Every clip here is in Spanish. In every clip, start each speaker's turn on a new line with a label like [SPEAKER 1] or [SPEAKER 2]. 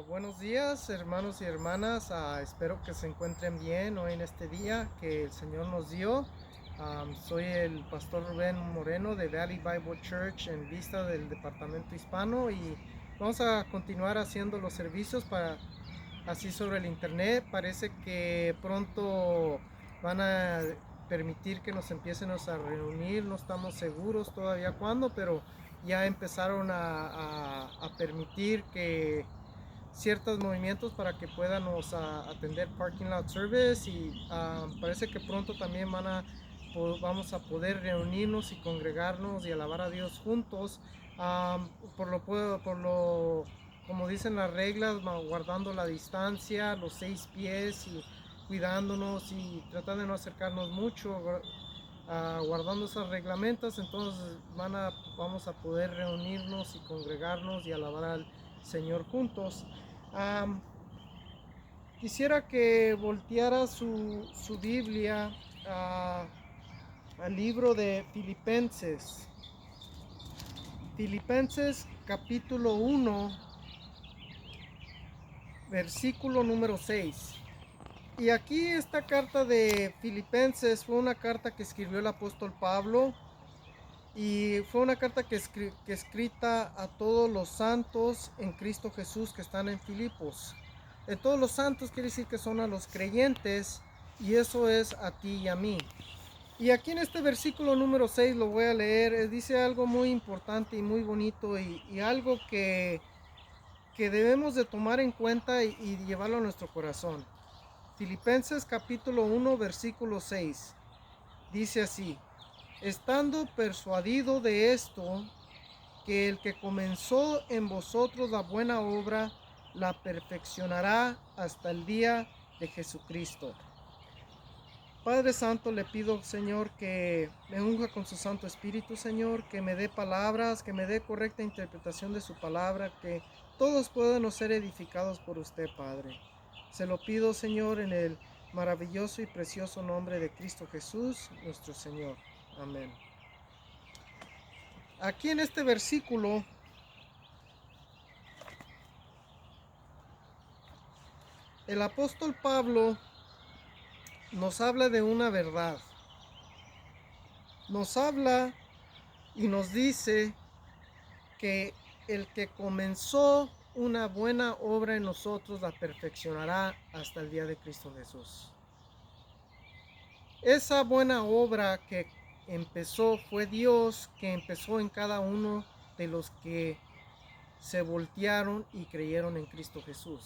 [SPEAKER 1] Buenos días, hermanos y hermanas. Espero que se encuentren bien hoy en este día que el Señor nos dio. Soy el pastor Rubén Moreno de Valley Bible Church en Vista del Departamento Hispano y vamos a continuar haciendo los servicios para así sobre el internet. Parece que pronto van a permitir que nos empiecen a reunir. No estamos seguros todavía cuándo, pero ya empezaron a permitir que ciertos movimientos para que podamos atender parking lot service y parece que pronto también vamos a poder reunirnos y congregarnos y alabar a Dios juntos. Por lo como dicen las reglas, guardando la distancia, los 6 pies y cuidándonos y tratando de no acercarnos mucho, guardando esos reglamentos. Entonces vamos a poder reunirnos y congregarnos y alabar al Señor juntos. Am, Quisiera que volteara su Biblia al libro de Filipenses. Filipenses capítulo 1, versículo número 6. Y aquí esta carta de Filipenses fue una carta que escribió el apóstol Pablo y fue una carta que escrita a todos los santos en Cristo Jesús que están en Filipos. Todos los santos quiere decir que son a los creyentes y eso es a ti y a mí. Y aquí en este versículo número 6 lo voy a leer, dice algo muy importante y muy bonito y algo que debemos de tomar en cuenta y llevarlo a nuestro corazón. Filipenses capítulo 1 versículo 6 dice así: estando persuadido de esto, que el que comenzó en vosotros la buena obra, la perfeccionará hasta el día de Jesucristo. Padre Santo, le pido, Señor, que me unja con su Santo Espíritu, Señor, que me dé palabras, que me dé correcta interpretación de su palabra, que todos puedan ser edificados por usted, Padre. Se lo pido, Señor, en el maravilloso y precioso nombre de Cristo Jesús, nuestro Señor. Amén. Aquí en este versículo, el apóstol Pablo nos habla de una verdad. Nos habla y nos dice que el que comenzó una buena obra en nosotros la perfeccionará hasta el día de Cristo Jesús. Esa buena obra que empezó fue Dios, que empezó en cada uno de los que se voltearon y creyeron en Cristo Jesús.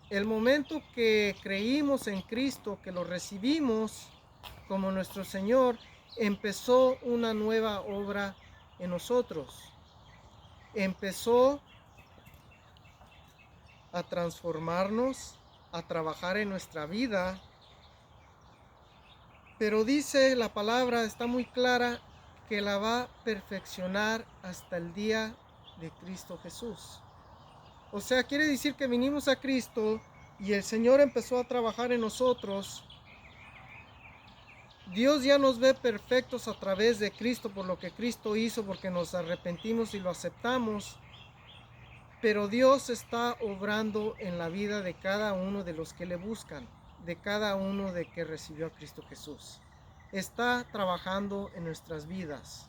[SPEAKER 1] El momento que creímos en Cristo, que lo recibimos como nuestro Señor, empezó una nueva obra en nosotros. Empezó a transformarnos, a trabajar en nuestra vida. Pero dice la palabra, está muy clara, que la va a perfeccionar hasta el día de Cristo Jesús. O sea, quiere decir que vinimos a Cristo y el Señor empezó a trabajar en nosotros. Dios ya nos ve perfectos a través de Cristo por lo que Cristo hizo, porque nos arrepentimos y lo aceptamos. Pero Dios está obrando en la vida de cada uno de los que le buscan, de cada uno de que recibió a Cristo Jesús. Está trabajando en nuestras vidas.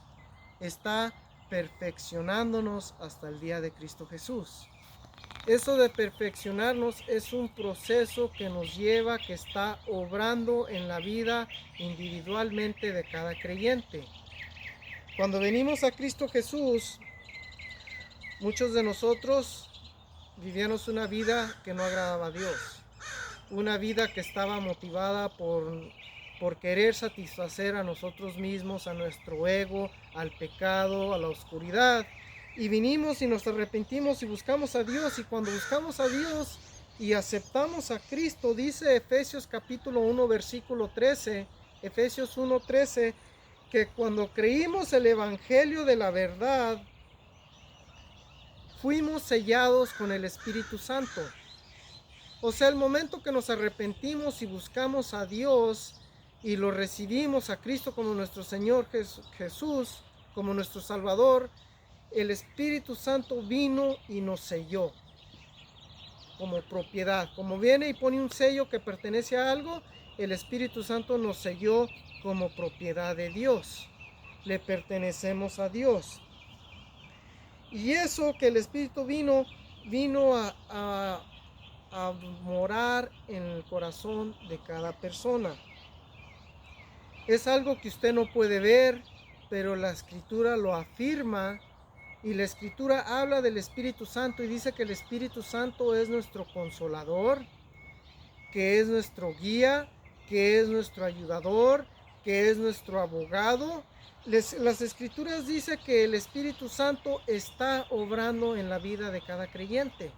[SPEAKER 1] Está perfeccionándonos hasta el día de Cristo Jesús. Eso de perfeccionarnos es un proceso que nos lleva, que está obrando en la vida individualmente de cada creyente. Cuando venimos a Cristo Jesús, muchos de nosotros vivíamos una vida que no agradaba a Dios, una vida que estaba motivada por querer satisfacer a nosotros mismos, a nuestro ego, al pecado, a la oscuridad. Y vinimos y nos arrepentimos y buscamos a Dios. Y cuando buscamos a Dios y aceptamos a Cristo, dice Efesios capítulo 1 versículo 13, Efesios 1:13, que cuando creímos el evangelio de la verdad, fuimos sellados con el Espíritu Santo. O sea, el momento que nos arrepentimos y buscamos a Dios y lo recibimos a Cristo como nuestro Señor Jesús, como nuestro Salvador, el Espíritu Santo vino y nos selló. como propiedad. Como viene y pone un sello que pertenece a algo, el Espíritu Santo nos selló como propiedad de Dios. Le pertenecemos a Dios. Y eso que el Espíritu vino a morar en el corazón de cada persona. Es algo que usted no puede ver, pero la Escritura lo afirma. Y la Escritura habla del Espíritu Santo y dice que el Espíritu Santo es nuestro consolador, que es nuestro guía, que es nuestro ayudador, que es nuestro abogado. Las Escrituras dicen que el Espíritu Santo está obrando en la vida de cada creyente.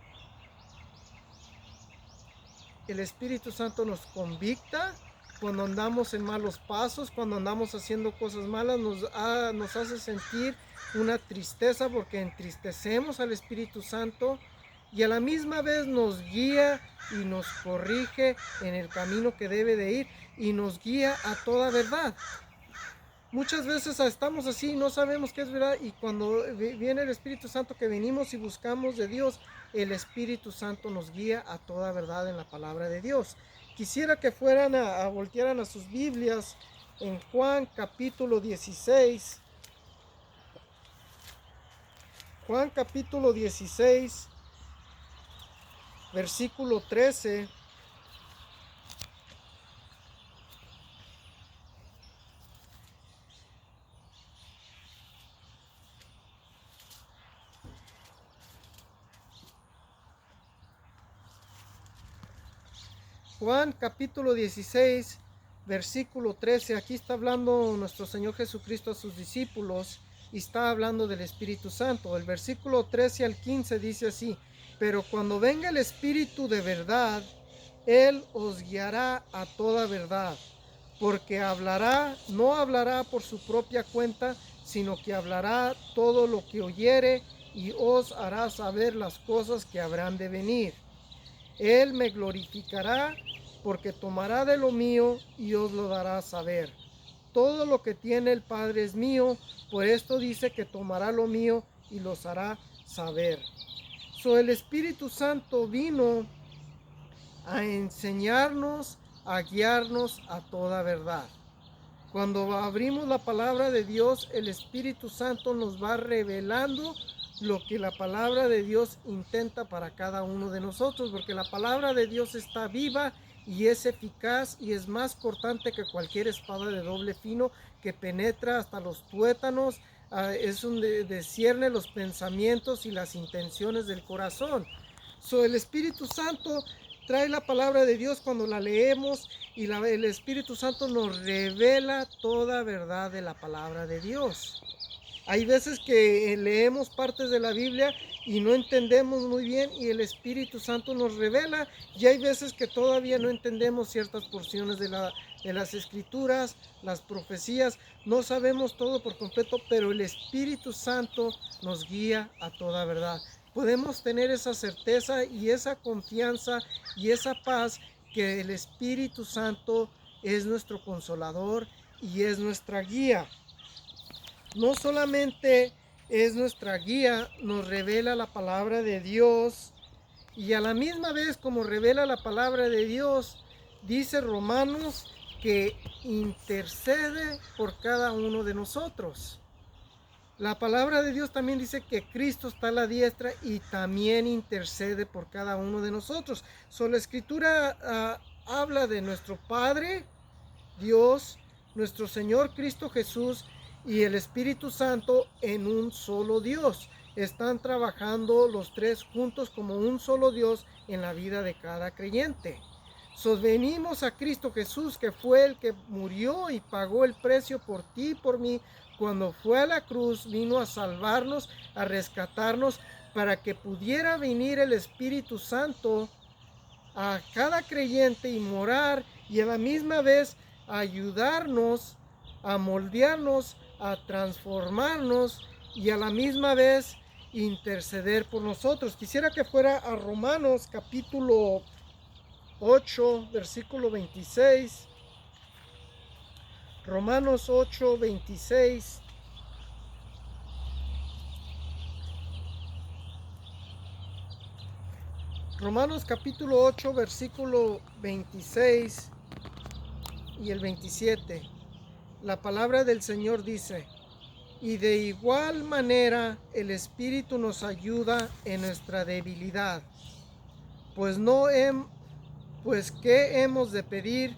[SPEAKER 1] El Espíritu Santo nos convicta cuando andamos en malos pasos, cuando andamos haciendo cosas malas, nos hace sentir una tristeza porque entristecemos al Espíritu Santo, y a la misma vez nos guía y nos corrige en el camino que debe de ir y nos guía a toda verdad. Muchas veces estamos así, no sabemos qué es verdad, y cuando viene el Espíritu Santo, que venimos y buscamos de Dios, el Espíritu Santo nos guía a toda verdad en la palabra de Dios. Quisiera que fueran voltearan a sus Biblias en Juan capítulo 16. Juan capítulo 16, versículo 13. Juan capítulo 16, versículo 13. Aquí está hablando nuestro Señor Jesucristo a sus discípulos y está hablando del Espíritu Santo. El versículo 13 al 15 dice así: pero cuando venga el Espíritu de verdad, Él os guiará a toda verdad, porque no hablará por su propia cuenta, sino que hablará todo lo que oyere y os hará saber las cosas que habrán de venir. Él me glorificará, porque tomará de lo mío y os lo dará a saber. Todo lo que tiene el Padre es mío, por esto dice que tomará lo mío y los hará saber. El Espíritu Santo vino a enseñarnos, a guiarnos a toda verdad. Cuando abrimos la palabra de Dios, el Espíritu Santo nos va revelando lo que la palabra de Dios intenta para cada uno de nosotros, porque la palabra de Dios está viva y es eficaz y es más cortante que cualquier espada de doble filo, que penetra hasta los tuétanos, es donde discierne los pensamientos y las intenciones del corazón. El Espíritu Santo trae la palabra de Dios cuando la leemos, y el Espíritu Santo nos revela toda verdad de la palabra de Dios. Hay veces que leemos partes de la Biblia y no entendemos muy bien, y el Espíritu Santo nos revela, y hay veces que todavía no entendemos ciertas porciones de las Escrituras, las profecías, no sabemos todo por completo, pero el Espíritu Santo nos guía a toda verdad. Podemos tener esa certeza y esa confianza y esa paz, que el Espíritu Santo es nuestro consolador y es nuestra guía. No solamente es nuestra guía, nos revela la palabra de Dios, y a la misma vez como revela la palabra de Dios, dice Romanos que intercede por cada uno de nosotros. La palabra de Dios también dice que Cristo está a la diestra y también intercede por cada uno de nosotros. La Escritura habla de nuestro Padre, Dios, nuestro Señor Cristo Jesús y el Espíritu Santo en un solo Dios. Están trabajando los tres juntos como un solo Dios en la vida de cada creyente. Venimos a Cristo Jesús, que fue el que murió y pagó el precio por ti y por mí. Cuando fue a la cruz, vino a salvarnos, a rescatarnos, para que pudiera venir el Espíritu Santo a cada creyente y morar, y a la misma vez ayudarnos a moldearnos, a transformarnos, y a la misma vez interceder por nosotros. Quisiera que fuera a Romanos capítulo 8, versículo 26. Romanos 8, 26. Romanos capítulo 8, versículo 26 y el 27. La palabra del Señor dice: y de igual manera el Espíritu nos ayuda en nuestra debilidad, pues pues qué hemos de pedir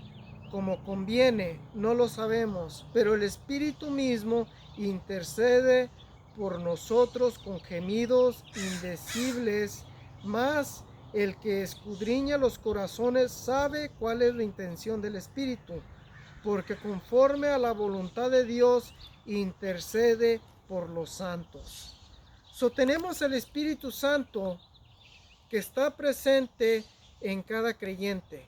[SPEAKER 1] como conviene, no lo sabemos, pero el Espíritu mismo intercede por nosotros con gemidos indecibles, mas el que escudriña los corazones sabe cuál es la intención del Espíritu, porque conforme a la voluntad de Dios intercede por los santos. Tenemos el Espíritu Santo que está presente en cada creyente,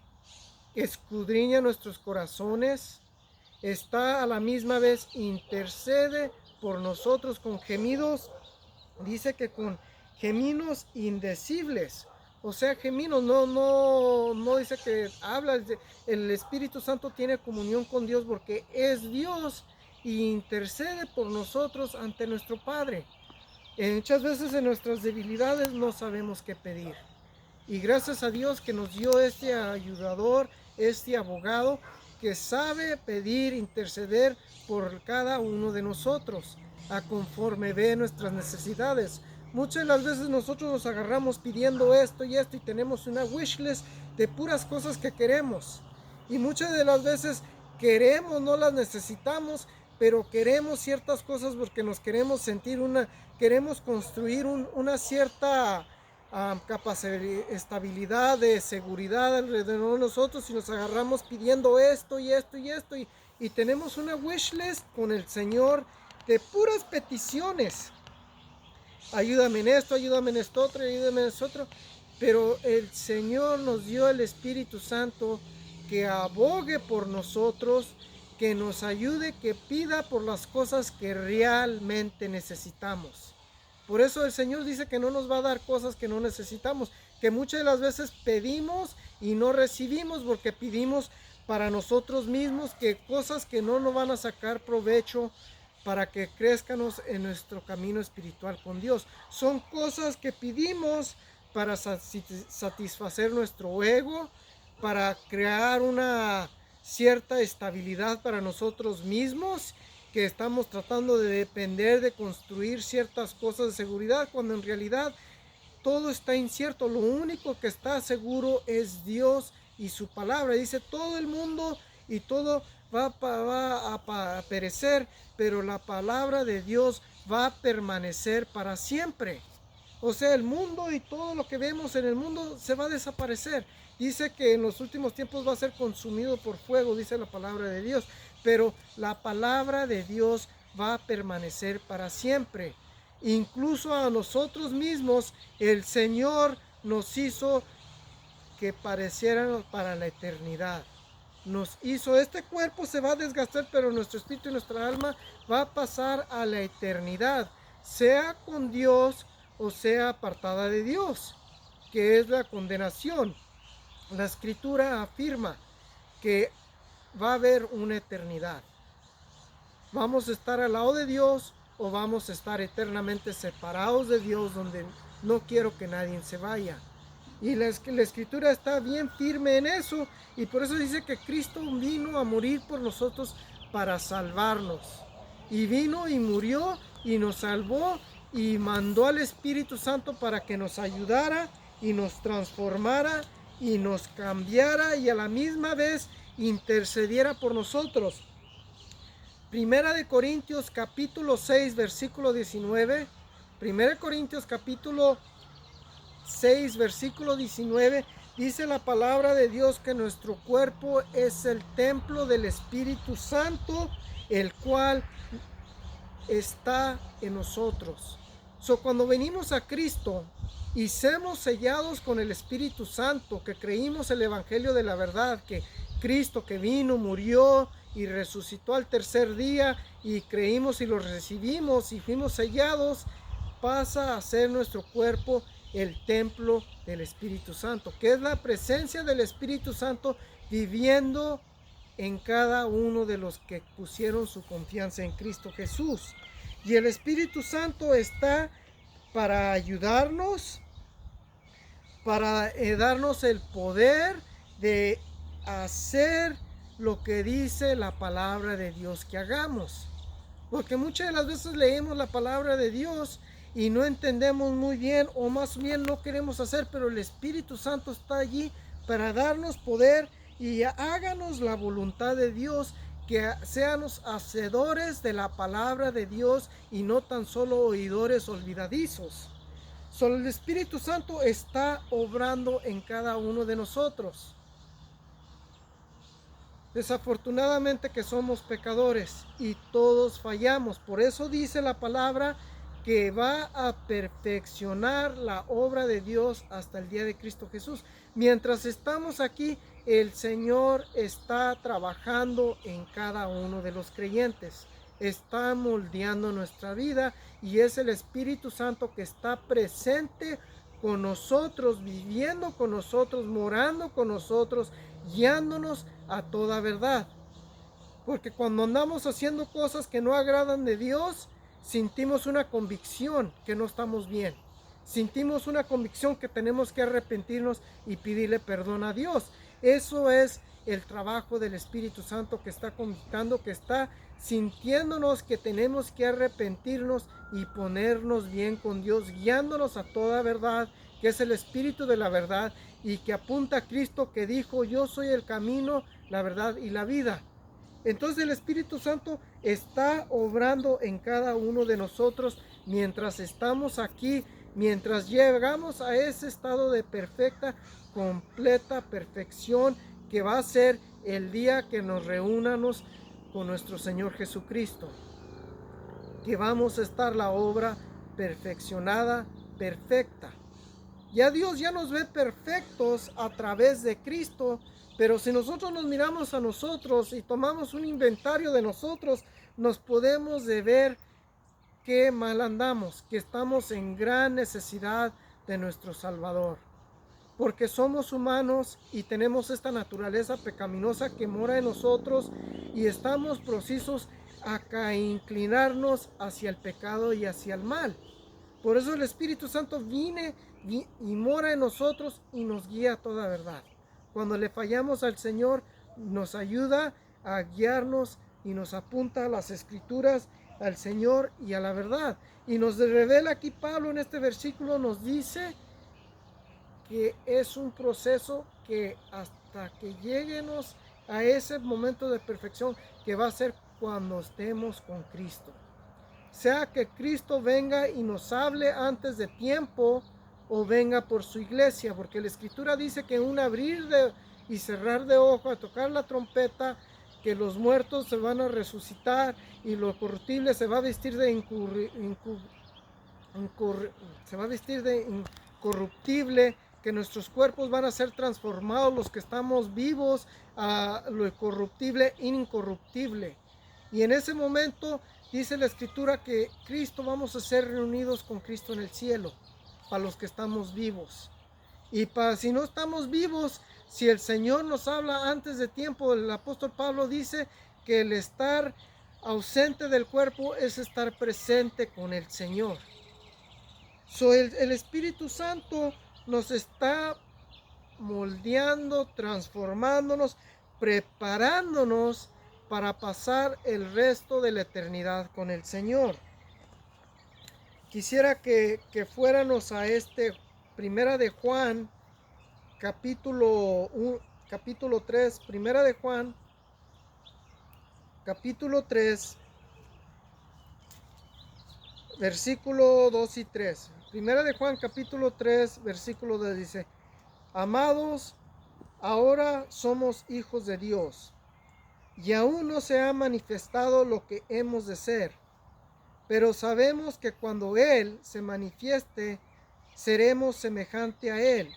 [SPEAKER 1] escudriña nuestros corazones, está a la misma vez intercede por nosotros con gemidos, dice que con gemidos indecibles, o sea, gemidos, no dice que habla, el Espíritu Santo tiene comunión con Dios porque es Dios y intercede por nosotros ante nuestro Padre. Muchas veces en nuestras debilidades no sabemos qué pedir. Y gracias a Dios que nos dio este ayudador, este abogado, que sabe pedir, interceder por cada uno de nosotros, a conforme ve nuestras necesidades. Muchas de las veces nosotros nos agarramos pidiendo esto y esto y tenemos una wish list de puras cosas que queremos. Y muchas de las veces queremos, no las necesitamos, pero queremos ciertas cosas porque nos queremos sentir queremos construir una cierta capacidad, estabilidad, de seguridad alrededor de nosotros, y nos agarramos pidiendo esto y esto y esto y tenemos una wish list con el Señor de puras peticiones. Ayúdame en esto, ayúdame en esto otro, ayúdame en esto otro. Pero el Señor nos dio el Espíritu Santo que abogue por nosotros, que nos ayude, que pida por las cosas que realmente necesitamos. Por eso el Señor dice que no nos va a dar cosas que no necesitamos, que muchas de las veces pedimos y no recibimos porque pedimos para nosotros mismos, que cosas que no nos van a sacar provecho para que crezcanos en nuestro camino espiritual con Dios. Son cosas que pedimos para satisfacer nuestro ego, para crear una cierta estabilidad para nosotros mismos, que estamos tratando de depender, de construir ciertas cosas de seguridad, cuando en realidad todo está incierto. Lo único que está seguro es Dios y su palabra. Dice, todo el mundo y todo va a perecer, pero la palabra de Dios va a permanecer para siempre. O sea, el mundo y todo lo que vemos en el mundo se va a desaparecer. Dice que en los últimos tiempos va a ser consumido por fuego, dice la palabra de Dios. Pero la palabra de Dios va a permanecer para siempre. Incluso a nosotros mismos, el Señor nos hizo que parecieran para la eternidad. Nos hizo, este cuerpo se va a desgastar, pero nuestro espíritu y nuestra alma va a pasar a la eternidad, sea con Dios o sea apartada de Dios, que es la condenación. La Escritura afirma que va a haber una eternidad. Vamos a estar al lado de Dios o vamos a estar eternamente separados de Dios, donde no quiero que nadie se vaya. Y la Escritura está bien firme en eso, y por eso dice que Cristo vino a morir por nosotros para salvarnos. Y vino y murió y nos salvó y mandó al Espíritu Santo para que nos ayudara y nos transformara y nos cambiara y a la misma vez intercediera por nosotros. Primera de Corintios capítulo 6 versículo 19. Primera de Corintios capítulo 6 versículo 19 dice la palabra de Dios que nuestro cuerpo es el templo del Espíritu Santo, el cual está en nosotros. Cuando venimos a Cristo y somos sellados con el Espíritu Santo, que creímos el Evangelio de la verdad, que Cristo que vino, murió y resucitó al tercer día, y creímos y lo recibimos y fuimos sellados, pasa a ser nuestro cuerpo el templo del Espíritu Santo, que es la presencia del Espíritu Santo viviendo en cada uno de los que pusieron su confianza en Cristo Jesús. Y el Espíritu Santo está para ayudarnos, para darnos el poder de hacer lo que dice la palabra de Dios que hagamos. Porque muchas de las veces leemos la palabra de Dios y no entendemos muy bien, o más bien no queremos hacer, pero el Espíritu Santo está allí para darnos poder y háganos la voluntad de Dios, que seamos hacedores de la palabra de Dios y no tan solo oidores olvidadizos. Solo el Espíritu Santo está obrando en cada uno de nosotros. Desafortunadamente que somos pecadores y todos fallamos. Por eso dice la palabra que va a perfeccionar la obra de Dios hasta el día de Cristo Jesús. Mientras estamos aquí, el Señor está trabajando en cada uno de los creyentes. Está moldeando nuestra vida y es el Espíritu Santo que está presente con nosotros, viviendo con nosotros, morando con nosotros, guiándonos a toda verdad. Porque cuando andamos haciendo cosas que no agradan de Dios, sentimos una convicción que no estamos bien. Sentimos una convicción que tenemos que arrepentirnos y pedirle perdón a Dios. Eso es el trabajo del Espíritu Santo, que está convictando, que está sintiéndonos que tenemos que arrepentirnos y ponernos bien con Dios, guiándonos a toda verdad, que es el Espíritu de la verdad y que apunta a Cristo, que dijo: yo soy el camino, la verdad y la vida. Entonces el Espíritu Santo está obrando en cada uno de nosotros mientras estamos aquí, mientras llegamos a ese estado de perfecta, completa perfección, que va a ser el día que nos reunamos con nuestro Señor Jesucristo, que vamos a estar la obra perfeccionada, perfecta. Ya Dios ya nos ve perfectos a través de Cristo, pero si nosotros nos miramos a nosotros y tomamos un inventario de nosotros, nos podemos de ver que mal andamos, que estamos en gran necesidad de nuestro Salvador. Porque somos humanos y tenemos esta naturaleza pecaminosa que mora en nosotros y estamos precisos a inclinarnos hacia el pecado y hacia el mal. Por eso el Espíritu Santo viene y mora en nosotros y nos guía a toda verdad. Cuando le fallamos al Señor, nos ayuda a guiarnos y nos apunta a las Escrituras, al Señor y a la verdad. Y nos revela aquí Pablo en este versículo, nos dice que es un proceso que hasta que lleguemos a ese momento de perfección, que va a ser cuando estemos con Cristo. Sea que Cristo venga y nos hable antes de tiempo o venga por su iglesia, porque la Escritura dice que en un abrir y cerrar de ojo, a tocar la trompeta, que los muertos se van a resucitar y lo corruptible se va a vestir de incorruptible, que nuestros cuerpos van a ser transformados, los que estamos vivos, a lo incorruptible, incorruptible. Y en ese momento dice la Escritura que Cristo, vamos a ser reunidos con Cristo en el cielo, para los que estamos vivos. Y para si no estamos vivos, si el Señor nos habla antes de tiempo, el apóstol Pablo dice que el estar ausente del cuerpo es estar presente con el Señor. El Espíritu Santo nos está moldeando, transformándonos, preparándonos para pasar el resto de la eternidad con el Señor. Quisiera que fuéramos a Primera de Juan, capítulo 3, Primera de Juan, capítulo 3, versículo 2 y 3. Primera de Juan, capítulo 3, versículo 2 dice: amados, ahora somos hijos de Dios, y aún no se ha manifestado lo que hemos de ser, pero sabemos que cuando Él se manifieste, seremos semejante a Él,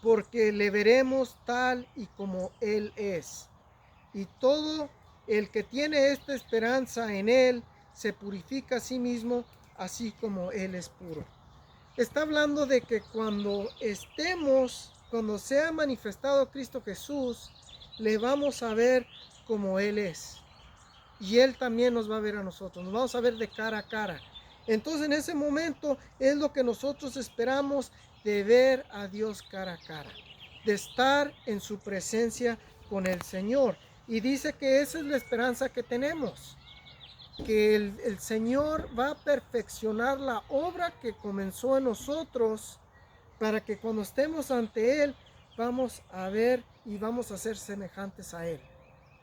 [SPEAKER 1] porque le veremos tal y como Él es. Y todo el que tiene esta esperanza en Él, se purifica a sí mismo, así como Él es puro. Está hablando de que cuando sea manifestado Cristo Jesús, le vamos a ver como Él es. Y Él también nos va a ver a nosotros, nos vamos a ver de cara a cara. Entonces en ese momento es lo que nosotros esperamos, de ver a Dios cara a cara, de estar en su presencia con el Señor. Y dice que esa es la esperanza que tenemos, que el Señor va a perfeccionar la obra que comenzó en nosotros, para que cuando estemos ante Él vamos a ver y vamos a ser semejantes a Él.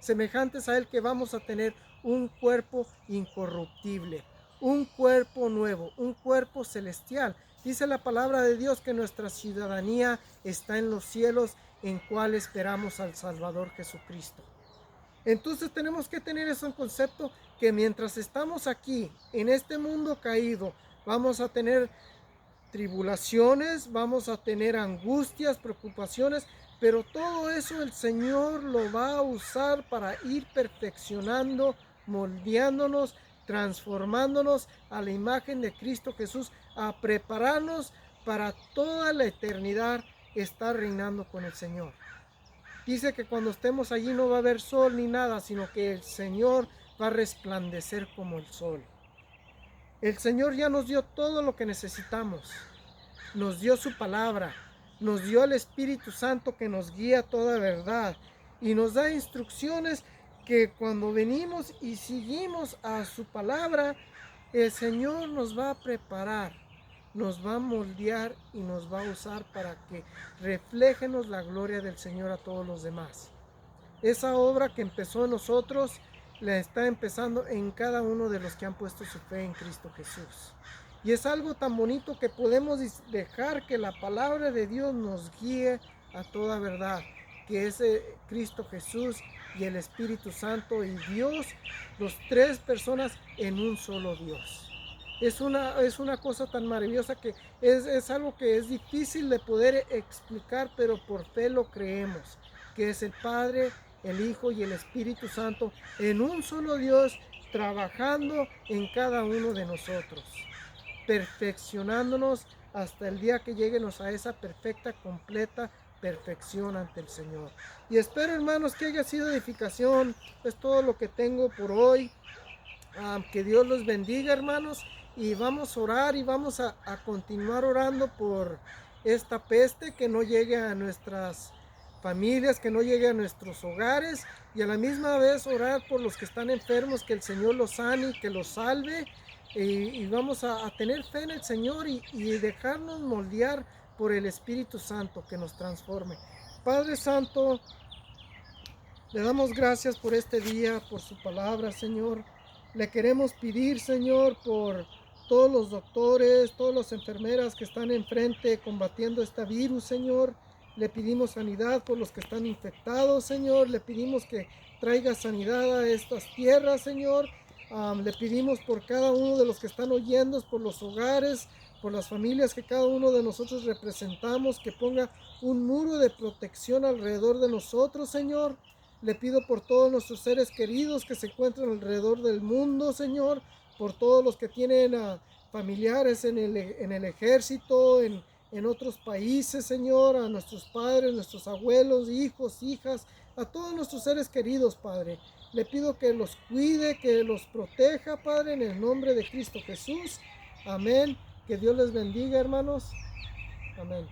[SPEAKER 1] Semejantes a Él, que vamos a tener un cuerpo incorruptible, un cuerpo nuevo, un cuerpo celestial. Dice la palabra de Dios que nuestra ciudadanía está en los cielos, en cual esperamos al Salvador Jesucristo. Entonces tenemos que tener ese concepto, que mientras estamos aquí en este mundo caído, vamos a tener tribulaciones, vamos a tener angustias, preocupaciones, pero todo eso el Señor lo va a usar para ir perfeccionando, moldeándonos, transformándonos a la imagen de Cristo Jesús, a prepararnos para toda la eternidad estar reinando con el Señor. Dice que cuando estemos allí no va a haber sol ni nada, sino que el Señor va a resplandecer como el sol. El Señor ya nos dio todo lo que necesitamos. Nos dio su palabra, nos dio el Espíritu Santo que nos guía toda verdad y nos da instrucciones que cuando venimos y seguimos a su palabra, el Señor nos va a preparar, nos va a moldear y nos va a usar para que reflejenos la gloria del Señor a todos los demás. Esa obra que empezó en nosotros, la está empezando en cada uno de los que han puesto su fe en Cristo Jesús. Y es algo tan bonito que podemos dejar que la palabra de Dios nos guíe a toda verdad, que es Cristo Jesús y el Espíritu Santo y Dios, los tres personas en un solo Dios. Es una cosa tan maravillosa que es algo que es difícil de poder explicar, pero por fe lo creemos, que es el Padre, el Hijo y el Espíritu Santo en un solo Dios, trabajando en cada uno de nosotros, perfeccionándonos hasta el día que lleguemos a esa perfecta, completa perfección ante el Señor. Y espero, hermanos, que haya sido edificación. Es todo lo que tengo por hoy. Que Dios los bendiga, hermanos, y vamos a orar y vamos a continuar orando por esta peste, que no llegue a nuestras familias, que no llegue a nuestros hogares, y a la misma vez orar por los que están enfermos, que el Señor los sane y que los salve, y vamos a tener fe en el Señor y dejarnos moldear por el Espíritu Santo que nos transforme. Padre Santo, le damos gracias por este día, por su palabra, Señor. Le queremos pedir, Señor, por todos los doctores, todas las enfermeras que están enfrente combatiendo este virus, Señor. Le pedimos sanidad por los que están infectados, Señor. Le pedimos que traiga sanidad a estas tierras, Señor. Le pedimos por cada uno de los que están oyendo, por los hogares, por las familias que cada uno de nosotros representamos, que ponga un muro de protección alrededor de nosotros, Señor. Le pido por todos nuestros seres queridos que se encuentran alrededor del mundo, Señor, por todos los que tienen familiares en el ejército, en otros países, Señor, a nuestros padres, nuestros abuelos, hijos, hijas, a todos nuestros seres queridos, Padre. Le pido que los cuide, que los proteja, Padre, en el nombre de Cristo Jesús. Amén. Que Dios les bendiga, hermanos. Amén.